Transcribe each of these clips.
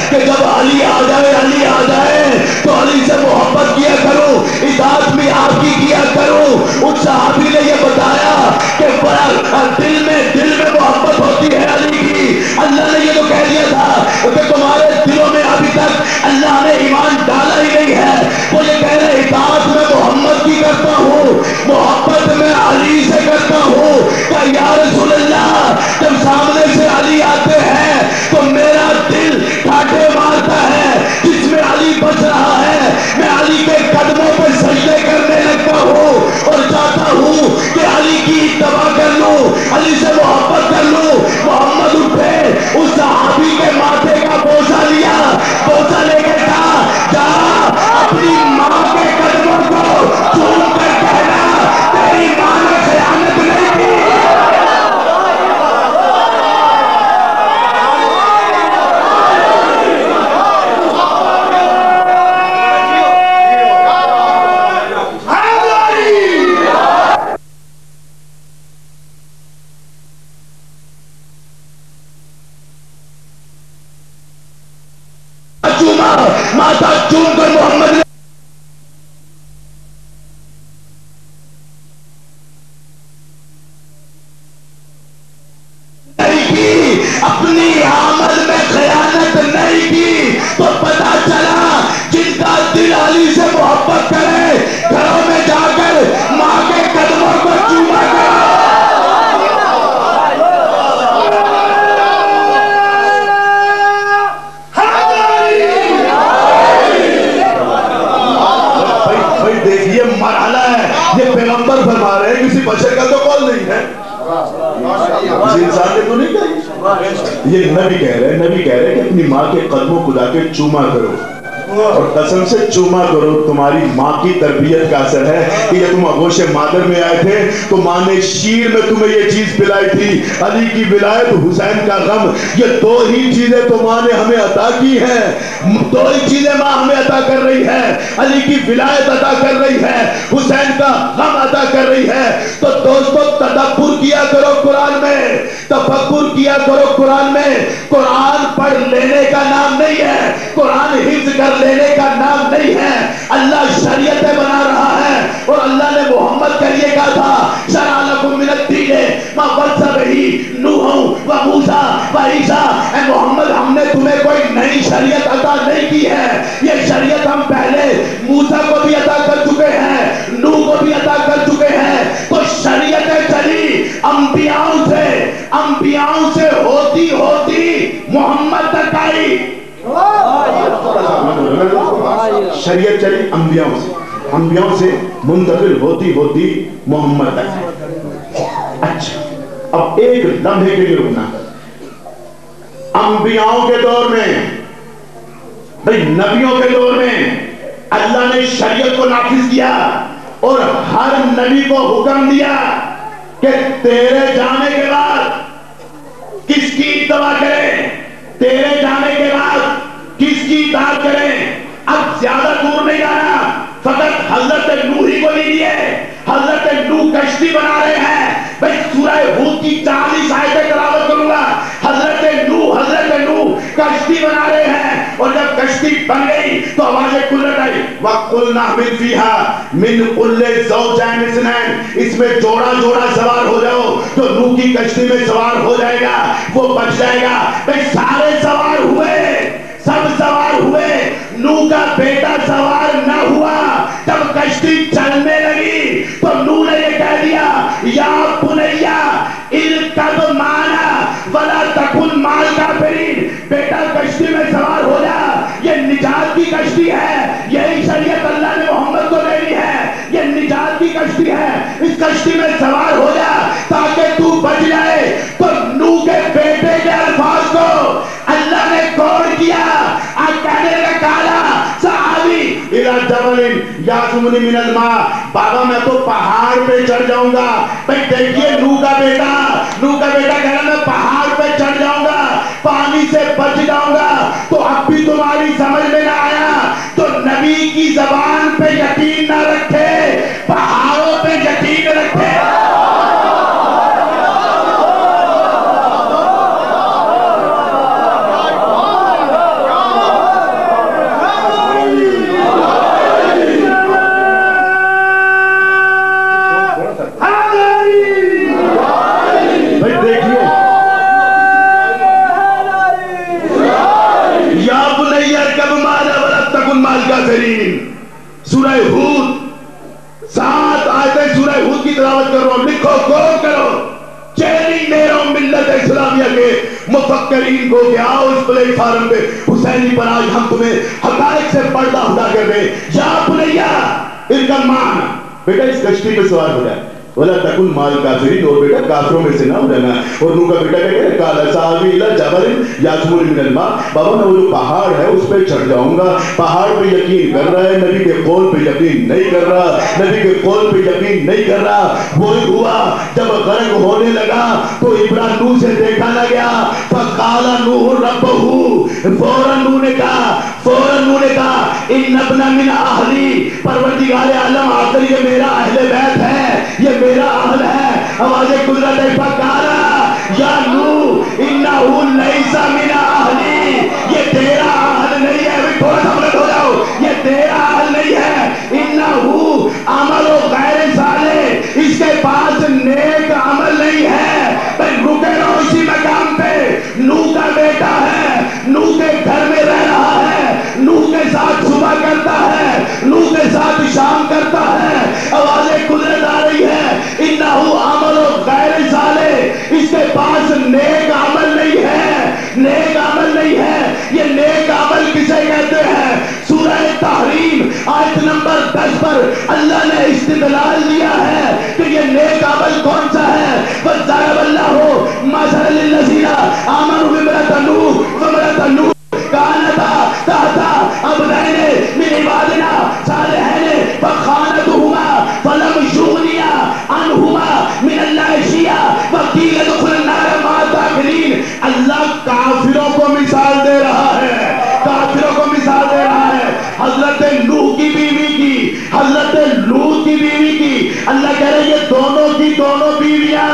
کہ جب علی آ جائے تو علی سے محبت کیا کرو، اطاعت بھی آپ کی کیا کرو۔ ان صحابی نے یہ بتایا کہ بڑا دل میں محبت ہوتی ہے علی کی۔ اللہ نے یہ تو کہہ دیا تھا کہ تمہارے دلوں میں ابھی تک اللہ نے ایمان ڈالا ہی نہیں ہے۔ وہ یہ کہہ رہے اطاعت میں محمد کی کرتا ہوں، محبت میں علی سے کرتا ہوں۔ کہ یا رسول اللہ جب سامنے سے علی آتے ہیں تو میرا دل ٹھاٹے مارتا ہے، جس میں علی بچ رہا ہے میں علی کے قدموں پہ سجدے کرنے لگتا ہوں اور چاہتا ہوں کہ علی کی اتباع کر لوں، علی سے محبت کر لوں۔ محمد اٹھے، اس صحابی کے ماتھے کا بوجھا لیا، بوجھا لے کے کہا جا اپنی ماں کے قدموں کو چوم کر کہنا تیری ماں نے خیانت نہیں کی۔ ماتا چوم کر محمد نے نہیں کی، اپنی آمد میں خیانت نہیں کی۔ تو پتا چلا جن کا دل علی سے محبت کرے گھروں میں جا کر ماں کے قدموں کو چوما کرے۔ یہ مرحلہ ہے، یہ پیغمبر فرما رہے ہیں، کسی بشر کا تو قول نہیں ہے، کسی انسان نے تو نہیں کہا، یہ نبی کہہ رہے کہ اپنی ماں کے قدموں کو جا کے چوما کرو، اور قسم سے چوما کرو۔ تمہاری ماں کی تربیت کا اثر ہے کہ جب تم آغوش مادر میں آئے تھے تو ماں نے شیر میں تمہیں یہ چیز پلائی تھی، علی کی ولایت، حسین کا غم، یہ دو ہی چیزیں تو ماں نے ہمیں عطا کی ہیں، دو ہی چیزیں ماں ہمیں عطا کر رہی ہے، علی کی ولایت عطا کر رہی ہے، حسین کا غم عطا کر رہی ہے۔ تو دوستو تدبر کیا کرو قرآن میں، تفکر کیا کرو قرآن میں۔ قرآن پڑھ لینے کا نام نہیں ہے، قرآن حفظ کر لینے کا نام نہیں ہے۔ اللہ شریعتیں بنا رہا ہے، اور اللہ نے محمد کا یہ کہا تھا شرع لکم من الدین ما وصى به نوح وموسیٰ وعیسیٰ۔ اے محمد ہم نے تمہیں کوئی نئی شریعت عطا نہیں کی ہے، یہ شریعت ہم پہلے موسیٰ کو بھی عطا کر چکے ہیں، نوح کو بھی عطا کر چکے ہیں۔ تو شریعتیں چلی انبیاؤں سے ہوتی محمد تک آئی۔ شریعت چلی انبیاؤں سے منتقل ہوتی محمد تک۔ اچھا اب ایک لمحے کے لیے رکنا، انبیاؤں کے دور میں، بھئی نبیوں کے دور میں اللہ نے شریعت کو نافذ کیا اور ہر نبی کو حکم دیا کہ تیرے جانے کے بعد کس کی اتباع کریں، تیرے جانے کے بعد کس کی اطاعت کریں۔ اب زیادہ دور نہیں جانا، فقط حضرت نوح ہی کو لیجیے۔ حضرت نوح کشتی بنا رہے ہیں، بھئی سورہ ہود کی 40 آیتیں تلاوت کروں گا۔ حضرت نوح کشتی بنا رہے ہیں، اور جب کشتی بن گئی تو آوازیں کھلت آئی وَقُلْنَا مِنْ فِيهَا مِنْ كُلِّ زَوْجَيْنِ اثْنَيْنِ، اس میں جوڑا سوار ہو جاؤ، جو نوح کی کشتی میں سوار ہو جائے گا وہ بچ جائے گا۔ بھئی سارے سوار ہوئے، سب سوار ہوئے، نوح کا بیٹا سوار نہ ہوا۔ جب کشتی چلنے لگی تو نوح نے یہ کہہ دیا یا بنیا ارکب معنا ولا تکن مع الکافرین، بیٹا کشتی میں سوار ہو جا، یہ نجات کی کشتی ہے، یہی شریعت اللہ نے محمد کو دے دی ہے، یہ نجات کی کشتی ہے، اس کشتی میں سوار ہو جا تاکہ تو بچ جائے۔ تو نوح کے بیٹے کے الفاظ کو اللہ نے غور کیا، کہنے لگا کالا صحابی اِلَى جَبَلٍ يَعْصِمُنِي مِنَ الْمَاءِ، بابا میں تو پہاڑ پہ چڑھ جاؤں گا۔ بھئی دیکھیے نوح کا بیٹا کہہ رہا میں پہاڑ پہ چڑھ جاؤں گا، پانی سے بچ جاؤں گا۔ تو اب بھی تمہاری سمجھ میں نہ آیا، تو نبی کی زبان پہ یقین نہ رکھے، پہاڑوں پہ یقین رکھے۔ مفکرین کو کہ آؤ اس پلیٹ فارم پہ حسینی پر آج ہم تمہیں حقائق سے پردہ اٹھا کر دیں. یا بنیا ارکب معنا، بیٹا اس کشتی پہ سوار ہو جائے. ولا تکن مال کافرین، اور بیٹا کافروں میں سے نہ ہو جانا. اور نوح کا بیٹا کہتے ہیں قال سآوی الی جبل یعصمنی من الماء، بابا میں وہ جو پہاڑ ہے اس پہ چڑھ جاؤں گا. پہاڑ پہ یقین کر رہا ہے، نبی کے قول پہ یقین نہیں کر رہا، نبی کے قول پہ یقین نہیں کر رہا. وہی ہوا جب غرق ہونے لگا تو ابراہیم نوح سے دیکھا نہ گیا. فقال نوح ربہ، فوراً نوح نے کہا ان ابن من اہلی، پروردگار عالم آ کر یہ میرا اہل بیت ہے، یہ میرا اہل ہے. آواز قدرت فقالا یا نوح انہ لیس من اہلی، یہ تیرا اہل نہیں ہے. تھوڑا سا بلند ہو جاؤ، یہ تیرا اہل نہیں ہے. انہ عمل غیر صالح، اس کے پاس نیک عمل نہیں ہے. بھائی رکے رہو اسی مقام پہ. نوح کا بیٹا ہے، نوح کے گھر میں رہ رہا ہے، نوح کے ساتھ صبح کرتا ہے، نوح کے ساتھ شام کرتا ہے. آواز قدرت آ رہی ہے انہ عمل غیر صالح، اس کے پاس نیک عمل نہیں ہے، نیک عمل نہیں ہے. یہ نیک عمل کسے کہتے ہیں؟ سورہ تحریم آیت نمبر 10 پر اللہ نے استدلال دیا ہے کہ یہ نیک عمل کون سا ہے. وَضَرَبَ اللَّهُ مَثَلًا لِلَّذِينَ آمَنُوا بِامْرَأَتِ نُوحٍ وَامْرَأَتَ نُوحٍ كَانَتَا تَحْتَ عَبْدَيْنِ مِنْ عِبَادِنَا صَالِحَيْنِ فَخَانَتَهُمَا فَلَمْ يُغْنِيَا عَنْهُمَا مِنَ اللَّهِ شَيْئًا وَقِيلَ ادْخُلَا النَّارَ مَعَ الدَّاخِلِينَ. اللہ کافروں کو مثال دے رہا ہے، کافروں کو مثال دے رہا ہے. حضرت نوح کی بیوی کی، حضرت لوط کی بیوی کی، اللہ کہہ رہے یہ دونوں کی دونوں بیویاں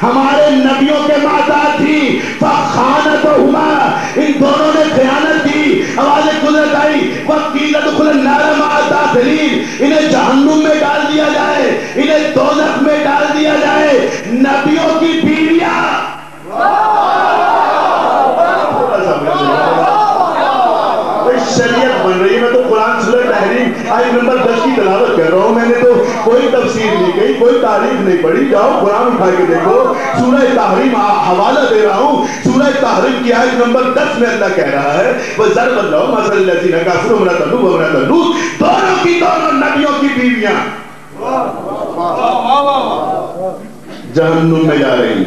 ہمارے نبیوں کے ماتا تھی. فَخَانَتَهُمَا، ان دونوں نے خیانت کی. آواز قدرت آئی وَقِيلَ ادْخُلَا النَّارَ مَعَ الدَّاخِلِينَ، انہیں جہنم میں ڈال دیا جائے، انہیں دوزخ میں ڈال دیا جائے. نبیوں کی بیویاں شریعت بن رہی ہے. میں تو قرآن سورہ تحریم آیت نمبر 10 کی تلاوت کر رہا ہوں. میں نے تو کوئی تفسیر نہیں کہی، کوئی تاریخ نہیں پڑھی. جاؤ قرآن اٹھا کے دیکھو، سورہ تحریم حوالہ دے رہا ہوں. سورہ تحریم کی آیت نمبر 10 میں اللہ کہہ رہا ہے وَضَرَبَ اللَّهُ مَثَلًا لِلَّذِينَ كَفَرُوا امْرَأَتَ نُوحٍ وامْرَأَتَ لُوطٍ، دونوں کی دونوں نبیوں کی بیویاں جہنم میں جا رہی ہیں.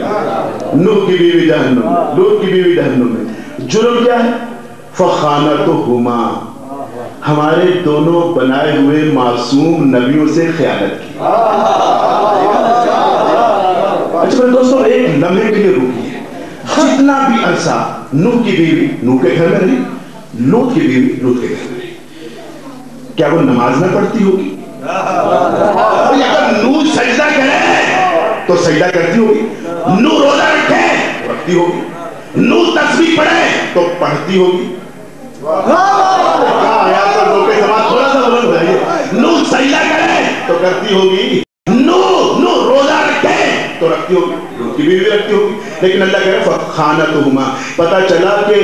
نوح کی بیوی جہنم میں، لوط کی بیوی جہنم میں. جرم کیا ہے؟ فَخَانَتُهُمَا، ہمارے دونوں بنائے ہوئے معصوم نبیوں سے خیانت کی. اچھا دوستو ایک لمحے کے لیے روکیے. جتنا بھی عرصہ نوح کی بیوی نوح کے گھر میں رہی، لوط کی بیوی لوط کے گھر میں رہی، کیا وہ نماز نہ پڑھتی ہوگی؟ اگر نوح سجدہ کرے تو سجدہ کرتی ہوگی، نوح روزہ رکھے رکھتی ہوگی، نوح تسبیح پڑھے تو پڑھتی ہوگی. تھوڑا سا بلند ہو جائیے. نوح سجدہ کرے تو کرتی ہوگی، نوح روزہ رکھے تو رکھتی ہوگی، لوط کی بیوی رکھتی ہوگی. لیکن اللہ کہہ رہا ہے فَخَانَتُهُمَا، پتہ چلا کہ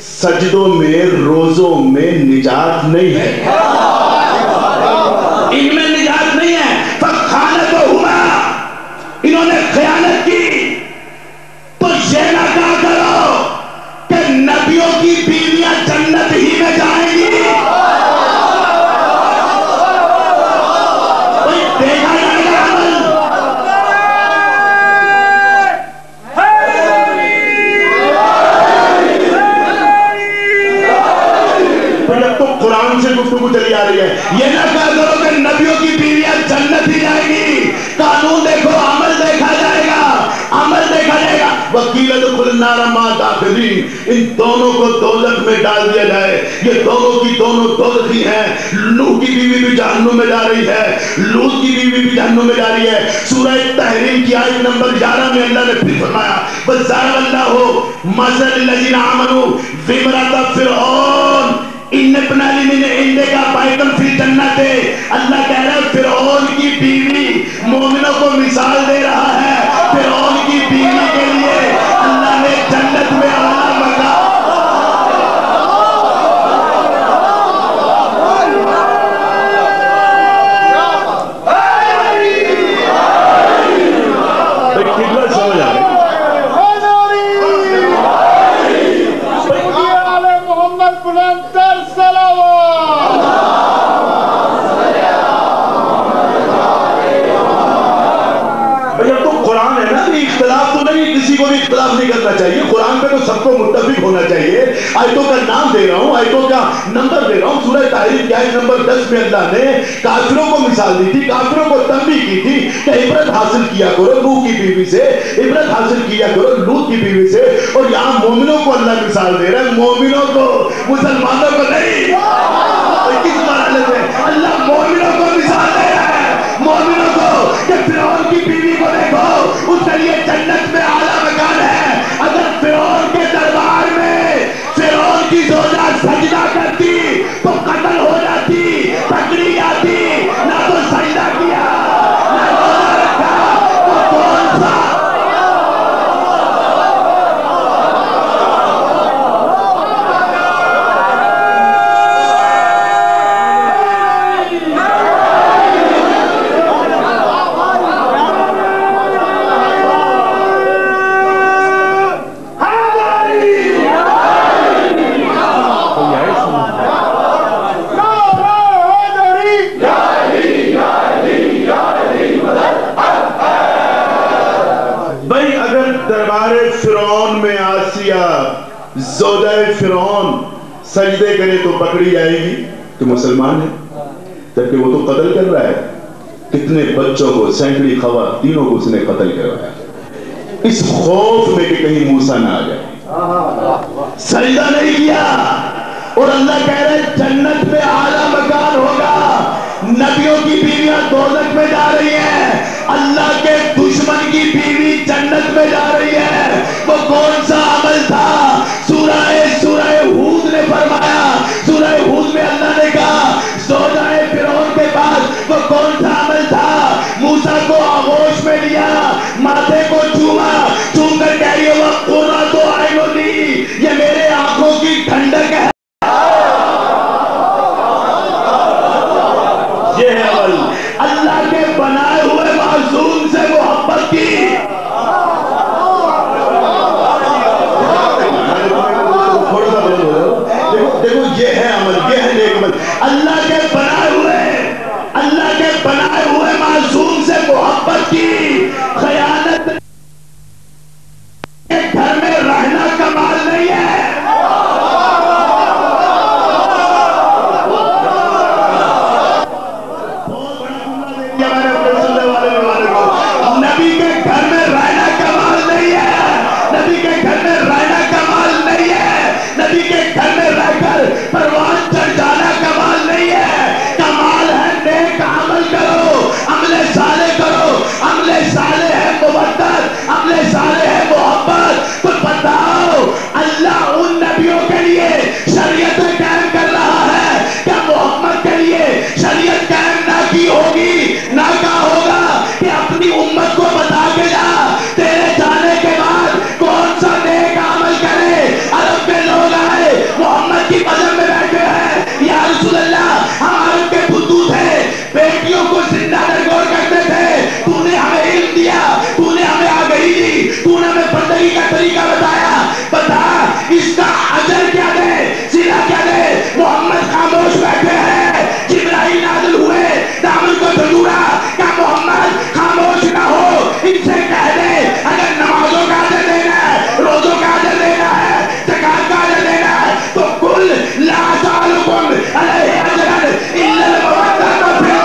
سجدوں میں روزوں میں نجات نہیں ہے، ان میں نجات نہیں ہے. فَخَانَتُهُمَا، انہوں نے خیانت کی. تو یہ نہ کہا کرو کہ نبیوں کی بیویاں جنت ہی میں جائیں گی. دیکھا جائے گا عمل. جب تو قرآن سے گفتگو چلی آ رہی ہے، یہ نہ کہا کرو کہ نبیوں کی بیویاں جنت ہی جائیں گی. قانون دیکھو، عمل دیکھا جائے گا، عمل دیکھا جائے گا. وَقِيلَ ادْخُلُوا النَّارَ مَعَ الدَّاخِلِينَ، ان دونوں کو دوزخ میں ڈال دیا جائے. یہ دونوں کی دونوں دوزخی ہیں. نوح کی بیوی بھی جہنم میں جا رہی ہے، لوط کی بیوی بھی جہنم میں جا رہی ہے. سورہ تحریم کی آیت نمبر 11 میں اللہ نے پھر فرمایا وَضَرَبَ اللَّهُ مَثَلًا لِلَّذِينَ آمَنُوا بِامْرَأَتِ فِرْعَوْنَ إِنَّ ابْنَ مِنْ عِندِكَ بَيْتًا فِي الْجَنَّةِ. اللہ کہہ رہا ہے فرعون کی بیوی مومنوں کو مثال دے رہا ہے. فرعون کی بیوی کے لیے اللہ نے جنت میں اعلیٰ مقام. سمجھ آ رہی کو متفق ہونا چاہیے. آیتوں کا نام دے رہا ہوں, آیتوں کا نمبر دے رہا ہوں. سورہ تحریم کی آیت نمبر 10 میں اللہ نے کافروں کو مثال دی تھی, کافروں کو تنبیہ کی تھی کہ عبرت حاصل کیا کرو نوح کی بیوی سے, عبرت حاصل کیا کرو لوط کی بیوی سے. اور یہاں مومنوں کو اللہ مثال دے رہا ہے, مومنوں کو, مسلمانوں کو نہیں. کس مرحلے میں اللہ مومنوں کو مثال دے رہا ہے, مومنوں کو, کہ فرعون کی بیوی کو دیکھو, اس کے لیے جنت میں اعلیٰ مکان ہے. اگر فرعون کے دربار میں فرعون کی زوجہ سجدہ کرتی تو قتل ہو جاتی, پکڑی جاتی. نہ تو سجدہ کیا نہ روزہ رکھا, تو کون سا زوجہ فرعون سجدے کرے تو پکڑی جائے گی تو مسلمان ہے, جبکہ وہ تو قتل کر رہا ہے. کتنے بچوں کو, سینکڑی خواتینوں کو اس نے قتل کروایا, اس خوف میں کہ کہیں موسیٰ نہ آ جائے. سجدہ نہیں کیا. اور اللہ کہہ رہے جنت میں اعلیٰ مکان ہوگا. نبیوں کی بیویاں دوزخ میں جا رہی ہیں, اللہ کے دشمن کی بیوی جنت میں جا رہی ہے. وہ کون سا عمل تھا؟ سورہ ہود نے فرمایا, سورہ ہود میں اللہ نے کہا زوجہ فرعون کے پاس وہ کون سا عمل تھا؟ موسیٰ کو آغوش میں لیا, ماتھے کو چوما, چوم کر کہہ رہی ہے وَقُرَّةُ أَعْيُنِي, یہ میرے آنکھوں کی ٹھنڈک ہے. یہ ہے عمل اللہ کے بنائے ہوئے معصوم سے محبت کی. دیکھو یہ ہے عمل, یہ ہے نیک عمل. اللہ کے بنائے ہوئے معصوم سے محبت کی. خیانت گھر میں رہنا کمال نہیں ہے. نبی کے گھر میں رہنا کمال نہیں ہے, نبی کے گھر میں رہنا کمال نہیں ہے, نبی کے گھر میں رہ کر پروان چڑھ جانا کمال نہیں ہے. کمال ہے نیک عمل کرو, عمل صالح کرو. عمل صالح ہے مودت, عمل صالح ہے محبت. تو بتاؤ اللہ ان نبیوں کے لیے شریعت قائم کر رہا ہے, کیا محمد کے لیے شریعت قائم نہ کی ہوگی, نہ کہا ہوگا کہ اپنی امت کو بتا کے جا تیرے جانے کے بعد کون سا نیک عمل کرے. عرب کے لوگ آئے, محمد کی قدم میں بیٹھے ہیں, یا رسول اللہ ہم عرب کے بدو تھے, بیٹیوں کو زندہ درگور کرتے تھے, تو نے ہمیں علم دیا, تو نے ہمیں آگہی دی, تو نے ہمیں بندگی کا طریقہ بتایا, بتا اس کا اجر کیا دے, صلہ کیا دے. محمد خاموش بیٹھے ہیں, جبرائیل نازل ہوئے, دامن کو جھنجھوڑا, کہا محمد خاموش نہ ہو, ان سے کہہ دے اگر نمازوں کا اجر دینا ہے, روزوں کا اجر دینا ہے, زکات کا اجر دینا ہے, تو کل لا سالکم علیہ اجرا الا المودۃ فی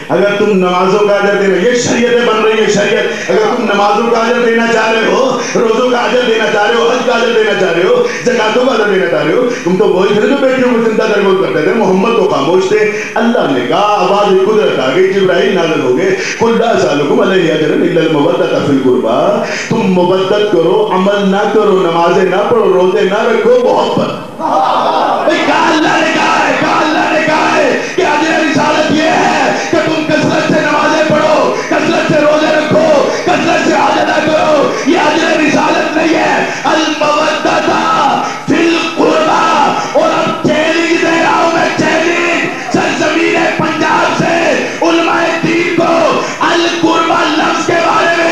اگر تم نمازوں کا اجر دینا, یہ شریعتیں بن رہی ہیں, شریعت. اگر تم نمازوں کا اجر دینا چاہ رہے ہو, روزوں کا اجر دینا چاہ رہے ہو, حج کا اجر دینا چاہ رہے ہو, زکاتوں کا اجر دینا چاہ رہے ہو, تم تو وہی تھے جو بیٹیوں کو زندہ درگور کرتے تھے. محمد تو خاموش تھے. اللہ نے کہا, آواز قدرت آ گئی, جبرائیل نازل ہو گئے, قل لا اسألکم علیہ اجرا الا المودۃ فی القربی. تم مودت کرو, عمل نہ کرو, نمازیں نہ پڑھو, روزے نہ رکھو, محبت. اللہ نے کہا ہے, اللہ نے کہا ہے کہ اجر رسالت یہ ہے کہ تم کثرت سے نمازیں پڑھو, کثرت سے روزے رکھو, کثرت سے حج ادا کرو. یہ اجر رسالت نہیں ہے. المودۃ فی القربی. اور اب چیلنج دے رہا ہوں میں, چیلنج سرزمین پنجاب سے علماء دین کو القربی لفظ کے بارے میں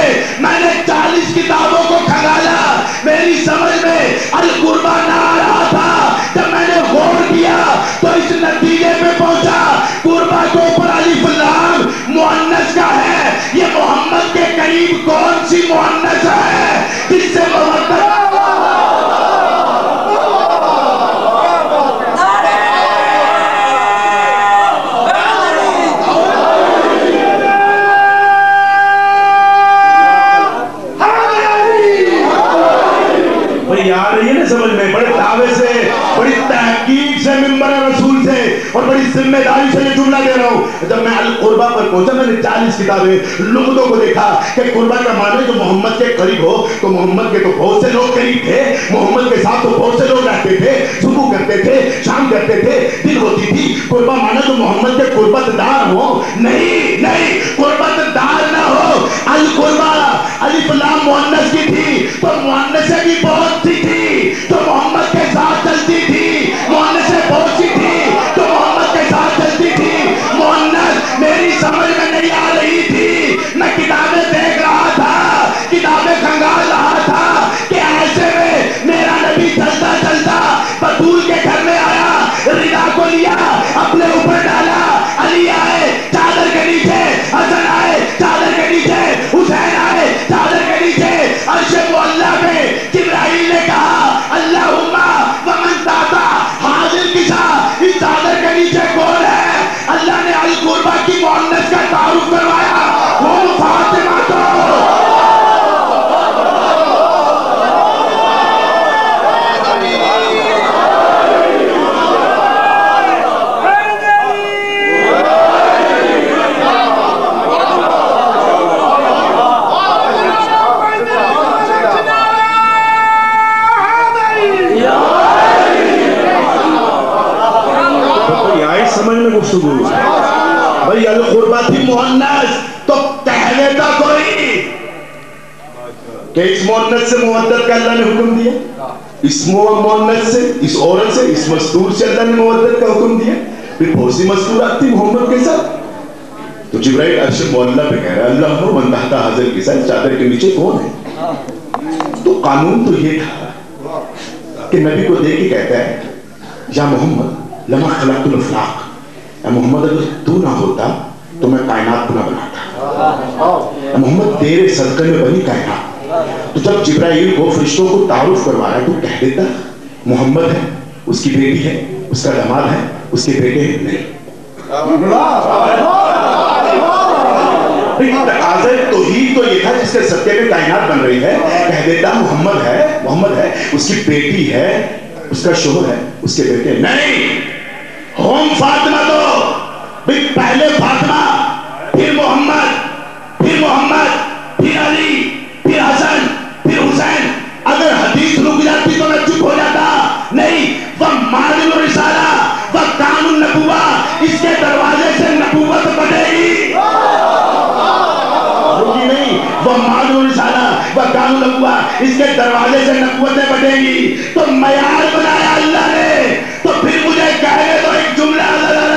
قریب کون سی مؤنث ہے جس سے مودت آ رہی ہے نا سمجھ میں؟ بڑے دعوے سے، بڑی تحقیق سے، منبر رسول سے اور بڑی ذمہ داری سے یہ جملہ دے رہا ہوں۔ جب میں القربہ پر پہنچا، میں نے 40 کتابیں لغتوں کو دیکھا کہ قربہ کا معنی جو محمد کے قریب ہو، تو محمد کے تو بہت سے لوگ قریب تھے، محمد کے ساتھ تو بہت سے لوگ رہتے تھے، صبح کرتے تھے، شام کرتے تھے، دن ہوتی تھی۔ قربہ معنی تو محمد کے قربت دار ہو، نہیں نہیں، قربت دار نہ ہو۔ القربہ الف لام مؤنث کی تھی تو مؤنثیں بھی بہت سی تھی جو محمد کے ساتھ چلتی تھی، مؤنثیں بہت سی تھی جو محمد کے ساتھ چلتی تھی۔ مؤنث میری سمجھ میں نہیں آ رہی تھی، میں کتابیں دیکھ رہا تھا، کتابیں کھنگال رہا تھا کہ ایسے میں میرا نبی چلتا چلتا بطول کے گھر میں آیا، رضا کو لیا، اپنے اوپر ڈالا، علی آئے چادر کے نیچے، حسن آئے چادر کے نیچے، حسین آئے چادر کے نیچے۔ عرش معلیٰ میں جبرائیل نے کہا اللہم ومن تحت حاضر کسا، اس چادر کے نیچے کون ہے؟ اللہ نے القربہ کی مؤنث کا تعارف کروایا، وہ فاطمہ تو بھئی القربہ تھی مؤنث تو کہہ دیتا کوئی کہ اس مؤنث سے مودت کا اللہ نے حکم دیا، اس مؤنث سے، اس عورت سے، اس مستور سے اللہ نے مودت کا حکم دیا۔ پھر بہت سی مستورات تھی محمد کے ساتھ، تو جبرائیل عرش معلیٰ پہ کہہ رہا ہے اللہ ہو من تحت حاضر کے ساتھ چادر کے نیچے کون ہے؟ تو قانون تو یہ تھا کہ نبی کو دیکھ کے کہتا ہے یا محمد لما خلقت الافلاق، اے محمد اگر تو نہ ہوتا تو میں کائنات نہ بناتا، اے محمد تیرے صدقے میں بنی کائنات۔ تو جب جبرائیل کو فرشتوں کو تعارف کروا رہا ہے تو کہہ دیتا محمد ہے، اس کی بیٹی ہے، اس کا داماد ہے، اس کے بیٹے ہیں نہیں۔ تقاضۂ توحید تو یہ تھا جس کے صدقے میں کائنات بن رہی ہے، کہہ دیتا محمد ہے، اس کی بیٹی ہے، اس کا شوہر ہے، اس کے بیٹے نہیں۔ ہوم فاطمہ تو پہلے فاطمہ، پھر محمد، پھر علی، پھر حسن، پھر حسین۔ اگر حدیث رک جاتی تو میں چپ ہو جاتا، نہیں۔ وہ معدن الرسالہ، وہ کام النبوہ، اس کے دروازے سے نبوت بڑھے گی، رکی نہیں۔ وہ معدن الرسالہ، وہ کام النبوہ، اس کے دروازے سے نبوتیں بڑھیں گی۔ تو معیار بنایا اللہ نے، تو پھر مجھے کہنے دو ایک جملہ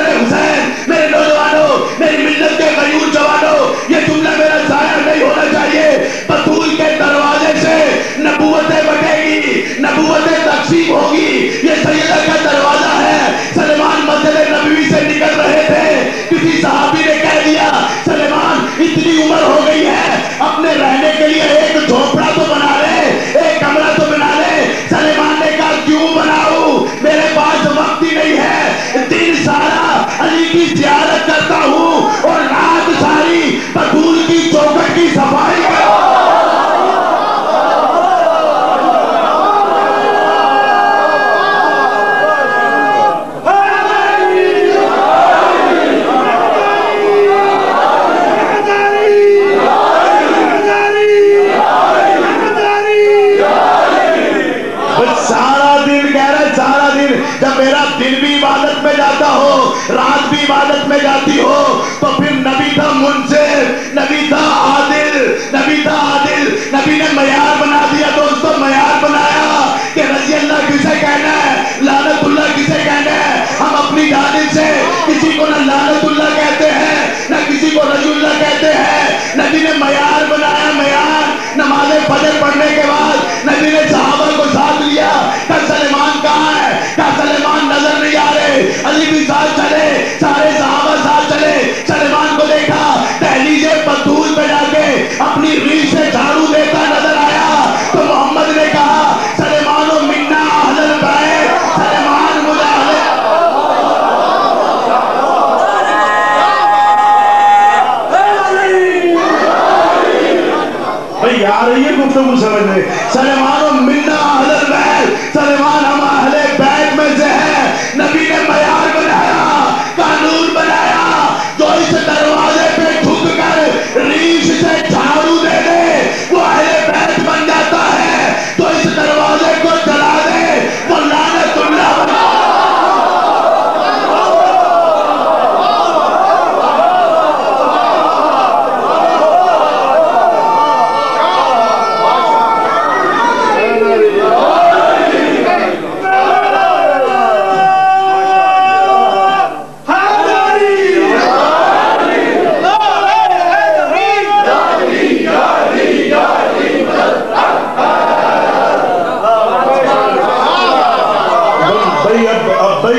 حسین، میرے نوجوانوں، میری ملت کے غیور جوانوں، یہ جملہ میرا ضائع نہیں ہونا چاہیے۔ بطول کے دروازے سے نبوتیں بڑھیں گی، نبوتیں تقسیم ہوگی، یہ سیدہ کا دروازہ ہے۔ سلیمان مسجد نبوی سے نکل رہے تھے، کسی صحابی نے کہہ دیا سلیمان اتنی عمر ہو گئی ہے، اپنے رہنے کے لیے ایک جھوپڑا تو بنا لے، ایک کمرہ تو بنا لے۔ سلیمان نے کہا کیوں بناؤں، میرے پاس وقت ہی نہیں ہے، دن سارا علی کی زیارت کرتا ہوں اور رات ساری بطول کی چوکھٹ کی صفائی کرتا ہوں۔ جب میرا دن بھی عبادت میں جاتا ہو، رات بھی عبادت میں جاتی ہو، تو پھر نبی تھا منصف، نبی تھا عادل، نبی نے معیار بنا دیا۔ دوستو معیار بنایا کہ رضی اللہ کسے کہنا ہے، لعنت اللہ کسے کہنا ہے۔ ہم اپنی جانب سے کسی کو نہ لعنت اللہ کہتے ہیں، نہ کسی کو رضی اللہ کہتے ہیں۔ نبی نے معیار بنایا، معیار۔ نماز فجر پڑھنے کے بعد نبی نے صحابہ کو ساتھ لیا، کہ سلیمان کہاں ہے؟ کہا سلیمان نظر نہیں آ رہے۔ علی بھی ساتھ چلے، سارے صحابہ ساتھ چلے۔ سلیمان کو دیکھا، دہلیز بطول پہ جا کے اپنی بھئی آ رہی ہے گفتگو سمجھنے. سلیمان منا اہل البیت، سلیمان ہم اہل بیت میں سے ہے. نبی نے معیار بنایا، قانون بنایا، جو اس دروازے پہ جھک کر ریش سے جھاڑو دے دے وہ اہل بیت بن جاتا ہے، جو اس دروازے کو جلا دے وہ لعنت اللہ بنا.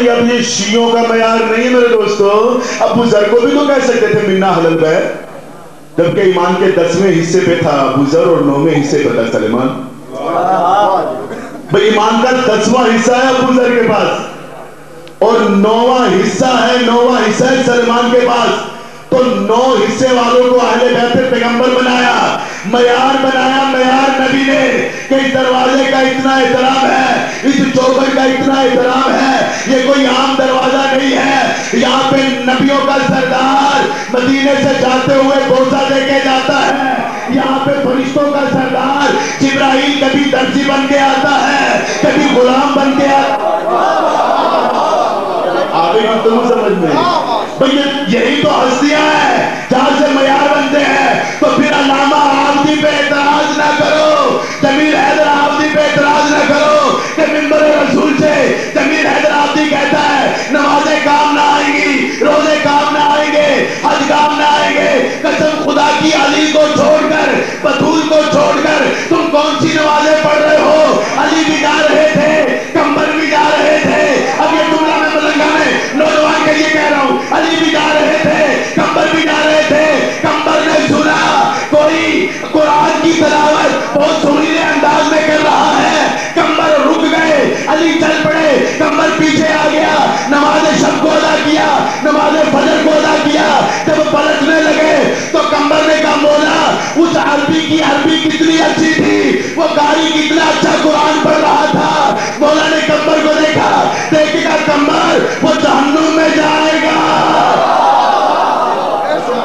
اب یہ شیعوں کا معیار نہیں ہے میرے دوستو. ابو ذر کو بھی تو کہہ سکتے تھے منا اہل البیت، جبکہ ایمان کے 10ویں حصے پہ تھا ابو ذر اور 9ویں حصے پہ تھا سلیمان. بھئی ایمان کا 10واں حصہ ہے ابو ذر کے پاس اور 9واں حصہ ہے سلیمان کے پاس. تو 9 حصے والوں کو اہل بیت پیغمبر بنایا، معیار بنایا. معیار نبی نے کہ اس دروازے کا اتنا احترام ہے، اس چوکھٹ کا اتنا احترام ہے. یہ کوئی عام دروازہ نہیں ہے، یہاں پہ نبیوں کا سردار مدینے سے جاتے ہوئے بوسہ دے کے جاتا ہے. یہاں پہ فرشتوں کا سردار جبرائیل کبھی درزی بن کے آتا ہے، کبھی غلام بن کے آتا ہے. آگے گفتگو سمجھ میں بھئی یہی تو ہستیاں ہیں جہاں سے معیار بنتے ہیں. تو پھر علامہ آبدی پہ اعتراض نہ کرو، جمیل حیدر آبدی پہ اعتراض نہ کرو کہ منبر رسول سے جمیل حیدر آبدی کہتا ہے نمازیں کام نہ آئیں گی، روزے کام نہ آئیں گے، حج کام نہ آئیں گے. قسم خدا کی علی کو چھوڑ کر، بطول کو چھوڑ کر تم کون سی نمازیں پڑھ رہے ہو؟ علی بھی جا رہے تھے، کمبر بھی جا رہے تھے. اب یہ جملہ میں ملنگا میں نوجوان کے لیے کہہ رہا ہوں، علی بھی جا رہے تھے، کمبر بھی جا رہے تھے. کمبر نے سنا کوئی قرآن کی تلاوت بہت سریلے انداز میں کر رہا ہے، کمبر رک گئے، علی چل پڑے، کمبر پیچھے آ گیا، نماز شب کو ادا کیا، نماز فجر کو ادا کیا. جب پلٹنے لگے تو کمبر نے کہا مولا اس عربی کی عربی کتنی اچھی تھی، وہ قاری کتنا اچھا قرآن پڑھ رہا تھا. مولا نے کمبر کو دیکھا، دیکھے گا کمبر وہ جہنم میں جائے گا.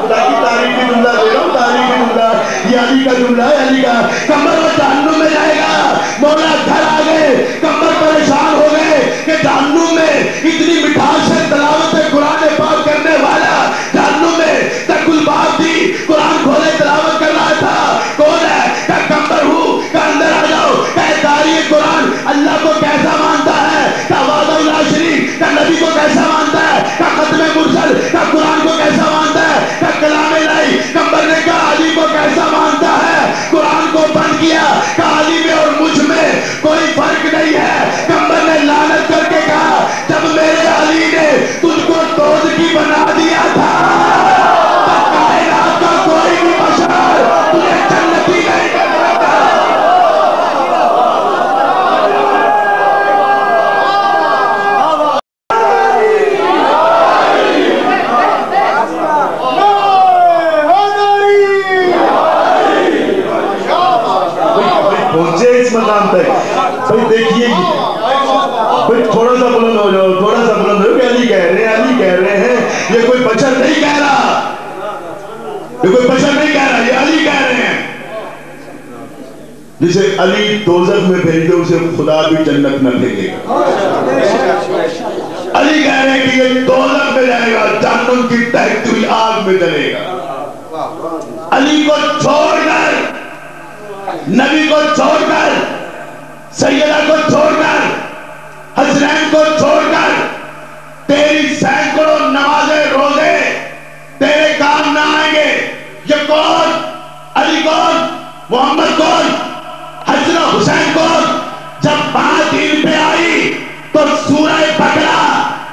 خدا کی تاریخ کی جملہ دے رہا ہوں، تاریخ کی جملہ، یہ علی کا جملہ ہے، علی کا. کمبر وہ جہنم میں جائے گا. مولا گھر آ گئے، کمبر پریشان ہو گئے کہ جہنم میں اتنی مٹھاس سے تلاوت قرآن پاک کرنے والا جہنم میں تک الباب تھی، قرآن کھولے تلاوت کر رہا تھا. کون ہے؟ کہ کمبر ہوں. کہ اندر آ جاؤ. کہ قاری قرآن اللہ کو کیسا مانتا ہے؟ کہ وعدہ اللہ شریف کہ نبی کو کیسا مانتا ہے؟ کہ ختم مرسل کہ قرآن کو کیسا مانتا ہے؟ کہ کلام الہی. کمبر نے کہا علی کو کیسا مانتا ہے؟ قرآن کو بند کیا. کہ علی میں اور مجھ میں کوئی فرق نہیں ہے. کمبر نے لعنت کر کے کہا جب میرے علی نے تجھ کو دودھ کی بنا دیا تھا تو کائنات کا کوئی بھی بشر تجھے جنتی نہیں کر سکتا. پہنچے اس مقام تک. بھئی دیکھیے بھئی تھوڑا سا بلند ہو جاؤ، تھوڑا سا بلند ہو. کہ علی کہہ رہے ہیں، علی کہہ رہے ہیں. یہ کوئی بشر نہیں کہہ رہا، یہ کوئی بشر نہیں کہہ رہا، یہ علی کہہ رہے ہیں. جسے علی دوزخ میں بھیج دے اسے خدا بھی جنت میں بھیجے گا. علی کہہ رہے ہیں کہ یہ دوزخ میں جائے گا، جہنم کی دہکتی ہوئی آگ میں جلے گا. علی کو چھوڑ کر، نبی کو چھوڑ کر، سیدہ کو چھوڑ کر، حسنین کو چھوڑ کر تیری سینکڑوں نمازیں روزے تیرے کام نہ آئیں گے. یہ کون؟ علی کون؟ محمد کون؟ حسن و حسین کون؟ جب بات ان پہ آئی تو سورہ بقرہ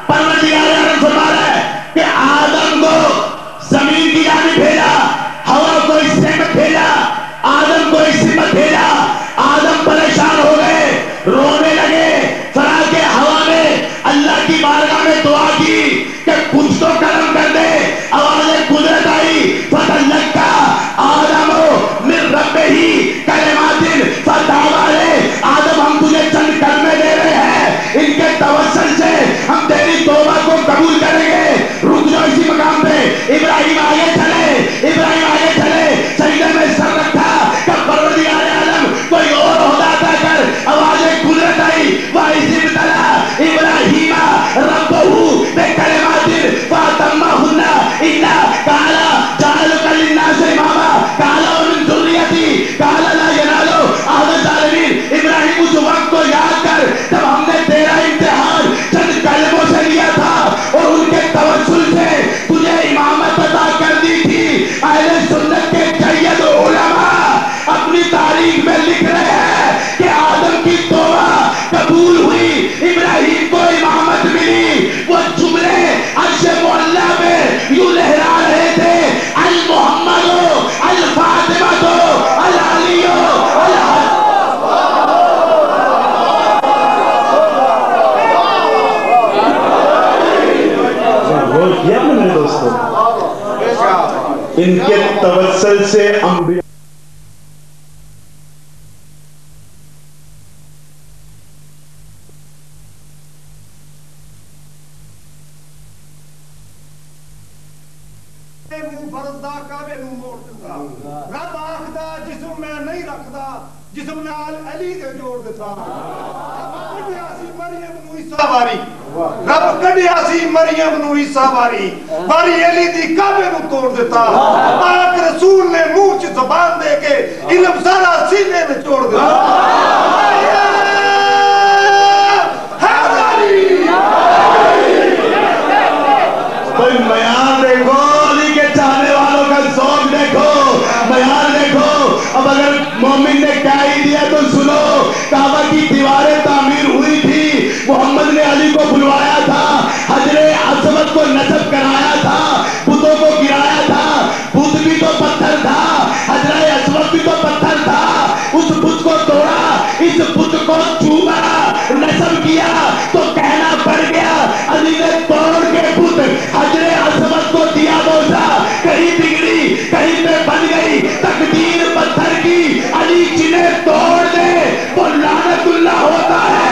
پروردگار عالم فرما رہا ہے کہ آدم کو زمین کی جانب بھیجا، ہوا کو اس سے مت بھیجا، آدم کو اس سے مت بھیجا. آدم پریشان ہو گئے، رونے لگے. فراق ہوا میں اللہ کی بارگاہ میں دعا کی کہ کچھ تو کرم کر دے. آواز قدرت آئی، فتلقى آدم من ربه ان کے توسل سے انبیاء رب آخدا جسم میں نہیں رکھدا، جسم نال علی دے جوڑ دیتا. کڈیا سی مریم نو عیسیٰ واری، رب کڈیا سی مریم نو عیسیٰ واری، واری علی دی کعبے نو توڑ دیتا. پاک رسول نے منہ چ زبان دے کے علم سارا سینے میں چھوڑ دیتا. کوئی معیار دیکھو، علی کے چاہنے والوں کا ذوق دیکھو، معیار دیکھو. اب اگر مومن نے کہہ ہی دیا تو سنو، کعبہ کی دیواریں تعمیر ہوئی تھی، محمد نے علی کو بلوایا تھا، حجر اسود کو نصب کرایا تھا، بتوں کو گرایا تھا. بت بھی تو پتھر تھا، حجر اسود بھی تو پتھر تھا. اس بت کو توڑا، اس بت کو چوما، نصب کیا تو کہنا پڑ گیا علی نے توڑ کے بت حجر اسود کو دیا بوسا. کہیں بگڑی کہیں پہ بن گئی تقدیر پتھر کی. علی جنہیں توڑ دے وہ لعنت اللہ ہوتا ہے.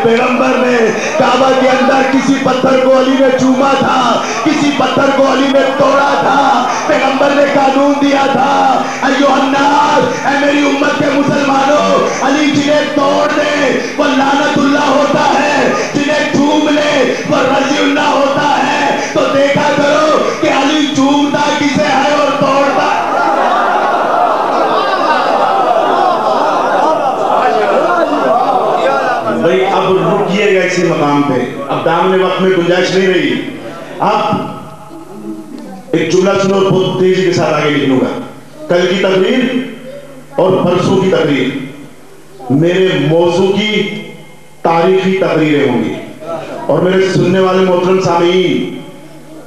پیغمبر نے کعبہ کے اندر کسی پتھر کو علی نے چوما تھا، کسی پتھر کو علی نے توڑا تھا. پیغمبر نے قانون دیا تھا، ایھا الناس، اے میری امت کے مسلمانوں، علی جنہیں توڑ دے وہ لعنت اللہ ہوتا ہے، جنہیں چوم لے وہ رضی اللہ ہوتا ہے. تو دیکھا کرو کہ علی چومتا کسے ہے اور توڑتا. بھئی اب رکیے گا اسی مقام پہ، اب دامن وقت میں گنجائش نہیں رہی. اب ایک جملہ سنو اور بہت تیزی کے ساتھ آگے لکھ لوں گا. کل کی تقریر اور پرسوں کی تقریر میرے موضوع کی تاریخی تقریریں ہوں گی. اور میرے سننے والے محترم سامعین،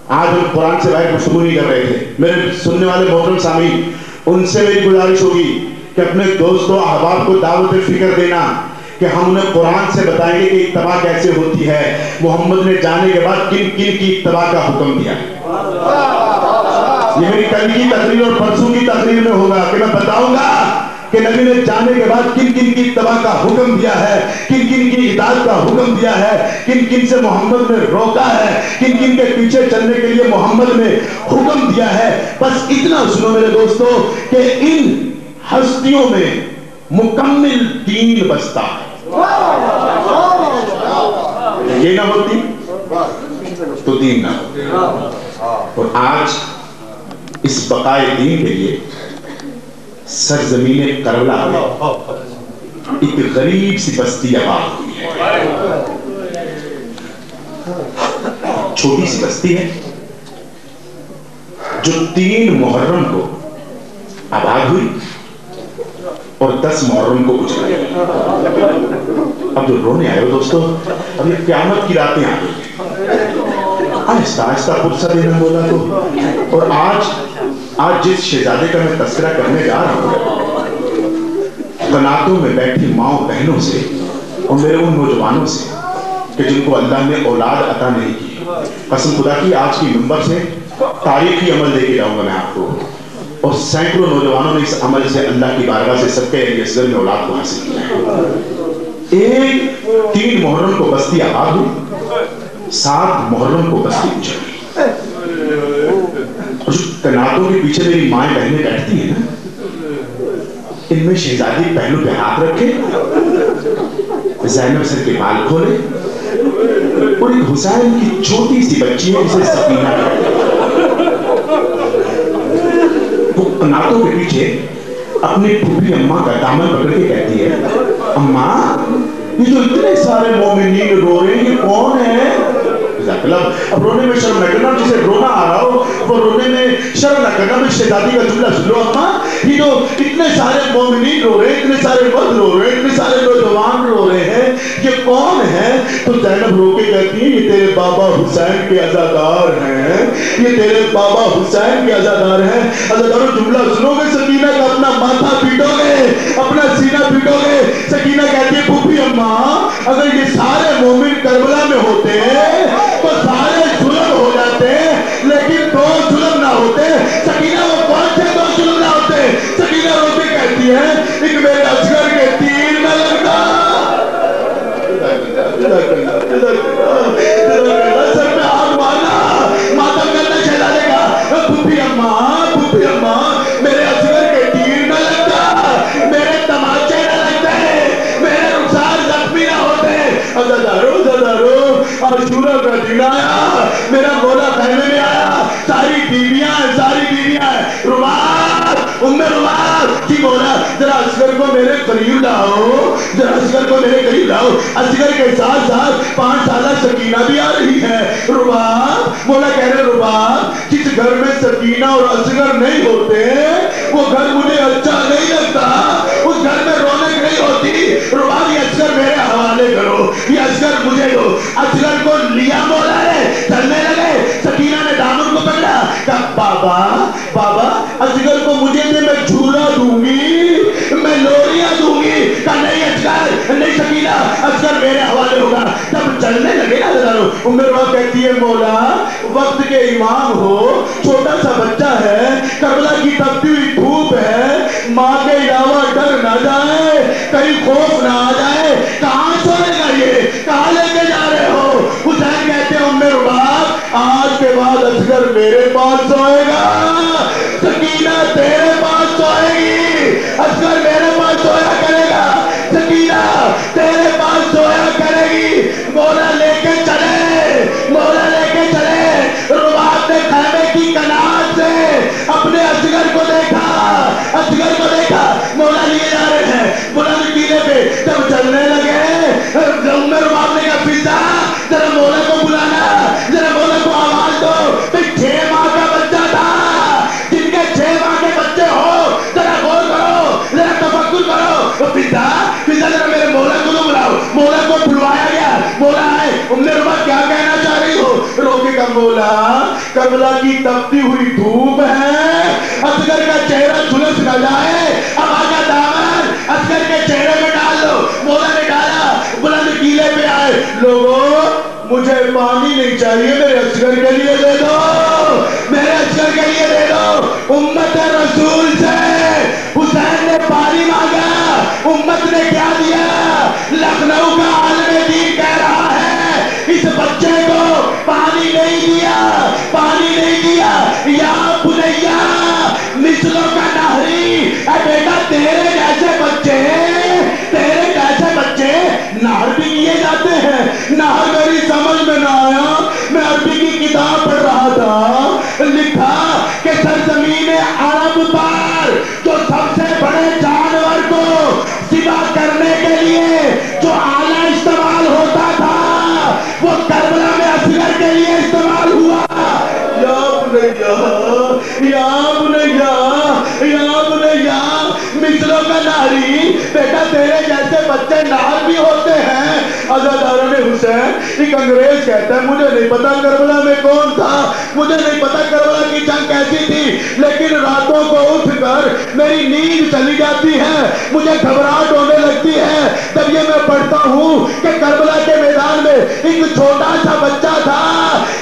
آج ہم قرآن سے باہر گفتگو نہیں کر رہے تھے، میرے سننے والے محترم سامعین، ان سے میری گزارش ہوگی کہ اپنے دوستوں احباب کو دعوت فکر دینا کہ ہم انہیں قرآن سے بتائیں گے کہ اتباع کیسے ہوتی ہے، محمد نے جانے کے بعد کن کن کی اتباع کا حکم دیا. یہ میری کل کی تقریر اور پرسوں کی تقریر میں ہوگا کہ میں بتاؤں گا کہ نبی نے جانے کے بعد کن کن کی اتباع کا حکم دیا ہے، کن کن کی اطاعت کا حکم دیا ہے، کن کن سے محمد نے روکا ہے، کن کن کے پیچھے چلنے کے لیے محمد نے حکم دیا ہے. بس اتنا سنو میرے دوستو کہ ان ہستیوں میں مکمل دین بستا ہے. یہ نہ ہوتی تو دین نہ ہوتی. اور آج اس بقائے دین کے لیے سرزمین کربلا میں ایک غریب سی بستی آباد ہوئی ہے. چھوٹی سی بستی ہے جو 3 محرم کو آباد ہوئی اور 10 محرم کو گزر گئی. اب جو رونے آئے ہو دوستو، اب یہ قیامت کی راتیں آ گئی، آہستہ آہستہ پرسہ دینا بولا تو. اور آج جس شہزادے کا میں تذکرہ کرنے جا رہا ہوں، قناتوں میں بیٹھی ماؤں بہنوں سے اور میرے ان نوجوانوں سے کہ جن کو اللہ نے اولاد عطا نہیں کی، قسم خدا کی آج کی منبر سے تاریخی عمل دے کے جاؤں گا میں آپ کو. اور سینکڑوں نوجوانوں نے اس عمل سے اللہ کی بارگاہ سے صدقہ علی اصغر میں اولاد کو حاصل کیا ہے. ایک 3 محرم کو بستی آباد ہوئی، 7 محرم کو بستی گزر گئی. اور جو کناتوں کے پیچھے میری مائیں بہنیں بیٹھتی ہیں نا، ان میں شہزادی پہلو پہ ہاتھ رکھے، زینب سر کے بال کھولے، اور ایک حسین کی چھوٹی سی بچی ہے جسے سکینہ کہتے ہیں، وہ قناتوں کے پیچھے اپنی پھوپھی اماں کا دامن پکڑ کے کہتی ہے، اماں یہ جو اتنے سارے مومنین رو رہے ہیں یہ کون ہے؟ اب رونے میں شرم نہ کرنا، جسے رونا آ رہا ہو وہ رونے میں شرم نہ کرنا۔ میں شہزادی کا جملہ سن لو اماں، یہ جو اتنے سارے مومنین رو رہے ہیں، اتنے سارے مرد رو رہے ہیں، اتنے سارے نوجوان رو رہے ہیں، یہ کون ہے؟ تو زینب رو کے کہتی ہے یہ تیرے بابا حسین کے عزادار ہیں، یہ تیرے بابا حسین کے عزادار ہیں۔ عزاداروں جملہ سنو گے، سکینہ کا اپنا ماتھا پیٹو گے، اپنا سینہ پیٹو گے۔ سکینہ کہتی ہے پھوپھی اماں اگر یہ سارے مومن کربلا میں ہوتے تو سارے ظلم ہو جاتے، لیکن دو ظلم نہ ہوتے۔ سکینہ وہ کون سے دو ظلم نہ ہوتے؟ سکینہ رو کے کہتی ہے ایک میرے اصغر کے تیر میں لگتا، سر میں آگ مارنا، ماتم کرنا شہزادے کا۔ پھوپھی اماں میرے اصغر کے تیر نہ لگتا، میرے تماچے نہ لگتے، میرے رخسار زخمی نہ ہوتے۔ عزادارو عاشورہ کا دن آیا، میرا مولا خیمے میں آیا، ساری بیویاں رومات ام رومات کی مولا ذرا اصغر کو میرے قریب لاؤ، ذرا اصغر کو میرے قریب لاؤ۔ اصغر کے ساتھ ساتھ 5 سالہ سکینہ بھی آ رہی ہے۔ رومات مولا کہہ رہے رومات جس گھر میں سکینہ اور اصغر نہیں ہوتے وہ گھر مجھے اچھا نہیں لگتا، اس گھر میں رونق نہیں ہوتی۔ رومات یہ اصغر میرے حوالے کرو، یہ اصغر مجھے دو۔ اصغر کو لیا مولا نے، چلنے لگے۔ سکینہ نے دامن کو پکڑا، کہا بابا اصغر کو مجھے دے، میں جھولا دوں گی، میں لوریاں دوں گی۔ کہا نہیں اصغر، نہیں سکینہ، اصغر میرے حوالے ہوگا۔ جب چلنے لگے نا ہزاروں، عمر کہتی ہے مولا وقت کے امام ہو، چھوٹا سا بچہ ہے، کربلا کی تپتی ہوئی دھوپ ہے، ماں کے علاوہ ڈر نہ جائے، کہیں خوف نہ آ جائے، کہاں سوئے گا یہ، کہاں لے کے جا رہے ہو؟ حسین کہتے ہیں عمر باپ آج کے بعد اصغر میرے پاس سوئے گا، سکینہ تیرے پاس سوئے گی، اصغر میرے پاس سویا کرے گا، سکینہ تیرے پاس سویا کرے گی۔ مولا لے کے چلے، مولا لے کے چلے۔ رباط نے خیمے کی کنار سے اپنے اصغر کو دیکھا، اصغر کو دیکھا، مولا لیے جا رہے ہیں بلند قلعے پہ۔ جب چلنے لگے عمر باپ نے کہا فضا ذرا مولا کو بلانا، ذرا مولا کو آواز دو۔ 6 ماہ کا بچہ تھا، جن کے 6 ماہ کے بچے ہو ذرا غور کرو، ذرا تفکر کرو۔ فضا ذرا میرے مولا کو تو بلاؤ۔ مولا کو بلوایا گیا، مولا آئے۔ عمر باپ کیا کہنا چاہ رہی ہو؟ روکے کا مولا کربلا کی تپتی ہوئی دھوپ ہے، اصغر کا چہرہ جھلس نہ جائے، اب آگا دامن اصغر کے چہرے میں ڈال دو۔ مولا نے ڈالا، بلند قلعے پہ آئے۔ لوگوں مجھے پانی نہیں چاہیے، میرے اصغر کے لیے دے دو، میرے اصغر کے لیے دے دو۔ امت رسول سے حسین نے پانی مانگا، امت نے کیا دیا؟ لکھنؤ کا عالم دین کہہ رہا ہے اس بچے کو پانی نہیں دیا، پانی نہیں دیا۔ یا بنیا مثلوں کا نہری، اے بیٹا تیرے جیسے بچے، تیرے جیسے بچے نہر بھی کیے جاتے ہیں۔ نہر میری سمجھ میں نہ آیا، میں عربی کی کتاب پڑھ رہا تھا، لکھا کہ سرزمین عرب پر جو سب سے بڑے جانور کو ذبح کرنے کے لیے جو آلہ استعمال ہوتا تھا وہ کربلا میں اصغر کے لیے استعمال ہوا۔ یا بنیا یا بنیا یا بنیا مثلوں کا نہری، بیٹا تیرے جیسے بچے نہر بھی ہوتے ہیں۔ عزاداران حسین ایک انگریز کہتا ہے مجھے نہیں پتا کربلا میں کون تھا، مجھے نہیں پتا کربلا کی جنگ کیسی تھی، لیکن راتوں کو اٹھ کر میری نیند چلی جاتی ہے، مجھے گھبراہٹ ہونے لگتی ہے جب یہ میں پڑھتا ہوں کہ کربلا کے میدان میں ایک چھوٹا سا بچہ تھا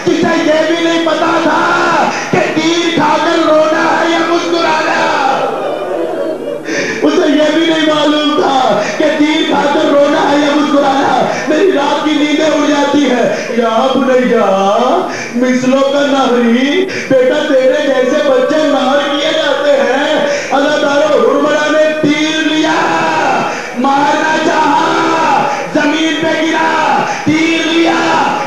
جسے یہ بھی نہیں پتا تھا کہ تیر کھا کر رونا ہے یا مسکرانا، اسے یہ بھی نہیں معلوم تھا کہ تیر کھا کر رونا ہے یا مسکرانا۔ میری رات کی نیندیں اڑ جاتی ہے۔ یا بنیا مثلوں کا نہری، بیٹا تیرے جیسے بچے نہر کیے جاتے ہیں۔ عزادارو حرملہ نے تیر لیا، مارنا چاہا، زمین پہ گرا، تیر لیا،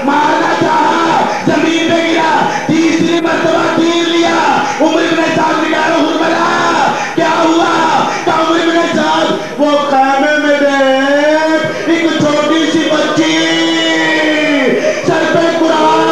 مارنا چاہا، زمین پہ گرا، تیسری مرتبہ تیر لیا۔ عمر بن سعد نے کہا حرملہ کیا ہوا؟ کہا عمر بن سعد وہ خیمے میں دیکھ ایک چھوٹی سی بچی سر پہ قرآن